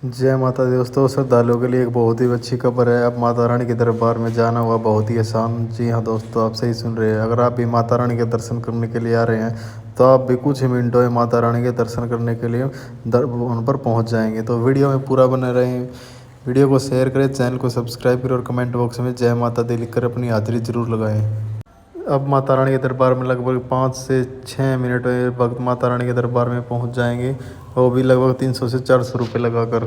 जय माता दी दोस्तों, श्रद्धालुओं के लिए एक बहुत ही अच्छी खबर है। अब माता रानी के दरबार में जाना हुआ बहुत ही आसान। जी हाँ दोस्तों, आप सही सुन रहे हैं। अगर आप भी माता रानी के दर्शन करने के लिए आ रहे हैं तो आप भी कुछ ही मिनटों में माता रानी के दर्शन करने के लिए उन पर पहुंच जाएंगे। तो वीडियो में पूरा बने रहें, वीडियो को शेयर करें, चैनल को सब्सक्राइब करें और कमेंट बॉक्स में जय माता दी लिखकर अपनी हाजिरी जरूर लगाएँ। अब माता रानी के दरबार में लगभग 5 से 6 मिनट में वक्त माता रानी के दरबार में पहुंच जाएंगे, वो भी लगभग 300 से 400 रुपये लगाकर।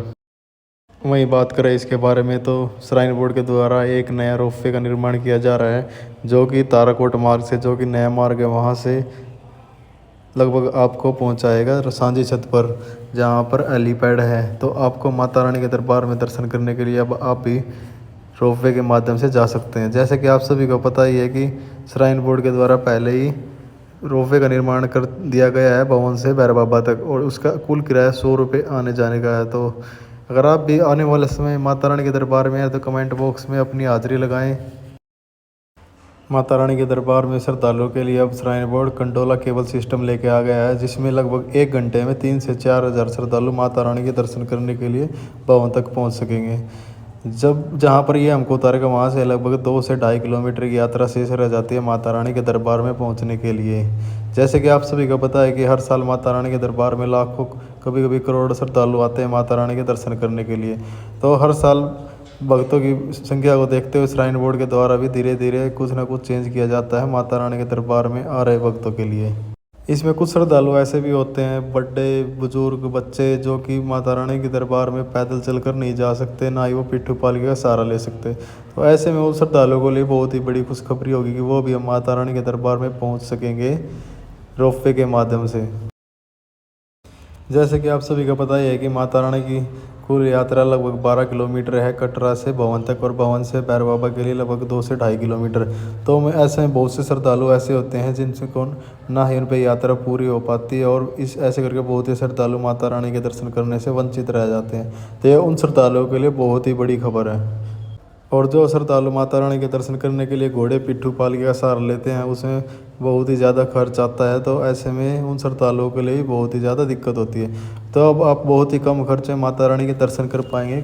वहीं बात करें इसके बारे में तो श्राइन बोर्ड के द्वारा एक नया रोपवे का निर्माण किया जा रहा है, जो कि ताराकोट मार्ग से, जो कि नया मार्ग है, वहाँ से लगभग आपको पहुँचाएगा सांझी छत पर, जहाँ पर हेलीपैड है। तो आपको माता रानी के दरबार में दर्शन करने के लिए अब आप भी रोपवे के माध्यम से जा सकते हैं। जैसे कि आप सभी को पता ही है कि श्राइन बोर्ड के द्वारा पहले ही रोपवे का निर्माण कर दिया गया है भवन से भैरव बाबा तक, और उसका कुल किराया 100 रुपये आने जाने का है। तो अगर आप भी आने वाले समय माता रानी के दरबार में हैं तो कमेंट बॉक्स में अपनी हाजिरी लगाएं। माता रानी के दरबार में श्रद्धालुओं के लिए अब shrine board Kandola cable system लेके आ गया है, जिसमें लगभग 1 घंटे में 3 से 4 हज़ार श्रद्धालु माता रानी के दर्शन करने के लिए भवन तक पहुंच सकेंगे। जब जहां पर ये हमको उतारेगा वहां से लगभग 2 से 2.5 किलोमीटर की यात्रा शेष रह जाती है माता रानी के दरबार में पहुंचने के लिए। जैसे कि आप सभी को पता है कि हर साल माता रानी के दरबार में लाखों, कभी कभी करोड़ों श्रद्धालु आते हैं माता रानी के दर्शन करने के लिए। तो हर साल भक्तों की संख्या को देखते हुए श्राइन बोर्ड के द्वारा भी धीरे धीरे कुछ ना कुछ चेंज किया जाता है माता रानी के दरबार में आ रहे भक्तों के लिए। इसमें कुछ श्रद्धालु ऐसे भी होते हैं, बड़े बुजुर्ग बच्चे, जो कि माता रानी के दरबार में पैदल चलकर नहीं जा सकते, ना ही वो पिट्ठू पालकी का सहारा ले सकते। तो ऐसे में उन श्रद्धालुओं के लिए बहुत ही बड़ी खुशखबरी होगी कि वो भी हम माता रानी के दरबार में पहुंच सकेंगे रोपवे के माध्यम से। जैसे कि आप सभी को पता ही है कि माता रानी की कुल यात्रा लगभग 12 किलोमीटर है कटरा से भवन तक, और भवन से भैरव बाबा के लिए लगभग 2 से 2.5 किलोमीटर। तो ऐसे में बहुत से श्रद्धालु ऐसे होते हैं जिनसे कौन ना ही उन पर यात्रा पूरी हो पाती है, और इस ऐसे करके बहुत ही श्रद्धालु माता रानी के दर्शन करने से वंचित रह जाते हैं। तो ये उन श्रद्धालुओं के लिए बहुत ही बड़ी खबर है। और जो श्रद्धालु माता रानी के दर्शन करने के लिए घोड़े पिट्ठू पालकी का सहारा लेते हैं, उसमें बहुत ही ज़्यादा खर्च आता है। तो ऐसे में उन श्रद्धालुओं के लिए भी बहुत ही ज़्यादा दिक्कत होती है। तो अब आप बहुत ही कम खर्च में माता रानी के दर्शन कर पाएंगे।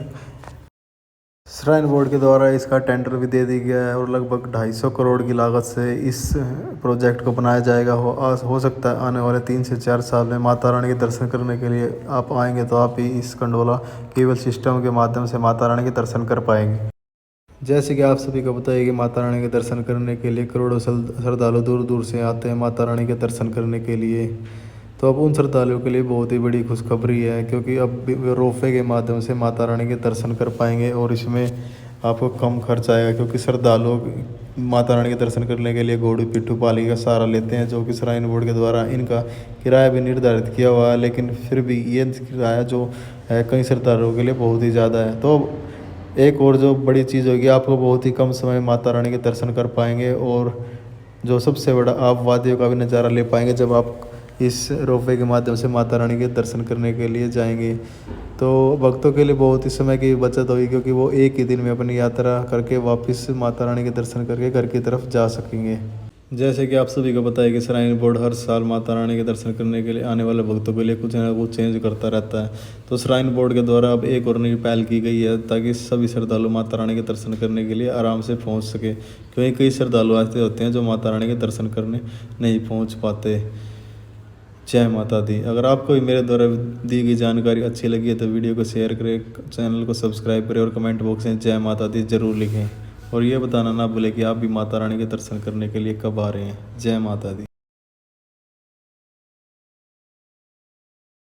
श्राइन बोर्ड के द्वारा इसका टेंडर भी दे दिया गया है, और लगभग 250 करोड़ की लागत से इस प्रोजेक्ट को बनाया जाएगा। हो सकता है आने वाले 3 से 4 साल में माता रानी के दर्शन करने के लिए आप आएंगे तो आप भी इस कंडोला केबल सिस्टम के माध्यम से माता रानी के दर्शन कर पाएंगे। जैसे कि आप सभी को पता है कि माता रानी के दर्शन करने के लिए करोड़ों श्रद्धालु दूर दूर से आते हैं माता रानी के दर्शन करने के लिए। तो अब उन श्रद्धालुओं के लिए बहुत ही बड़ी खुशखबरी है, क्योंकि अब रोपवे के माध्यम से माता रानी के दर्शन कर पाएंगे, और इसमें आपको कम खर्च आएगा, क्योंकि श्रद्धालु माता रानी के दर्शन करने के लिए घोड़ी पिट्ठू पालकी का सहारा लेते हैं, जो कि श्राइन बोर्ड के द्वारा इनका किराया भी निर्धारित किया हुआ है। लेकिन फिर भी ये किराया जो है कई श्रद्धालुओं के लिए बहुत ही ज़्यादा है। तो एक और जो बड़ी चीज़ होगी, आपको बहुत ही कम समय माता रानी के दर्शन कर पाएंगे, और जो सबसे बड़ा, आप वादियों का भी नज़ारा ले पाएंगे जब आप इस रोपवे के माध्यम से माता रानी के दर्शन करने के लिए जाएंगे। तो भक्तों के लिए बहुत ही समय की बचत होगी, क्योंकि वो एक ही दिन में अपनी यात्रा करके वापस माता रानी के दर्शन करके घर की तरफ जा सकेंगे। जैसे कि आप सभी को पता है कि श्राइन बोर्ड हर साल माता रानी के दर्शन करने के लिए आने वाले भक्तों के लिए कुछ ना कुछ चेंज करता रहता है। तो श्राइन बोर्ड के द्वारा अब एक और नई पहल की गई है, ताकि सभी श्रद्धालु माता रानी के दर्शन करने के लिए आराम से पहुंच सके, क्योंकि कई श्रद्धालु ऐसे होते हैं जो माता रानी के दर्शन करने नहीं पहुँच पाते। जय माता दी। अगर आपको भी मेरे द्वारा दी गई जानकारी अच्छी लगी है तो वीडियो को शेयर करें, चैनल को सब्सक्राइब करें, और कमेंट बॉक्स में जय माता दी ज़रूर लिखें। और ये बताना ना भूलें कि आप भी माता रानी के दर्शन करने के लिए कब आ रहे हैं। जय माता दी।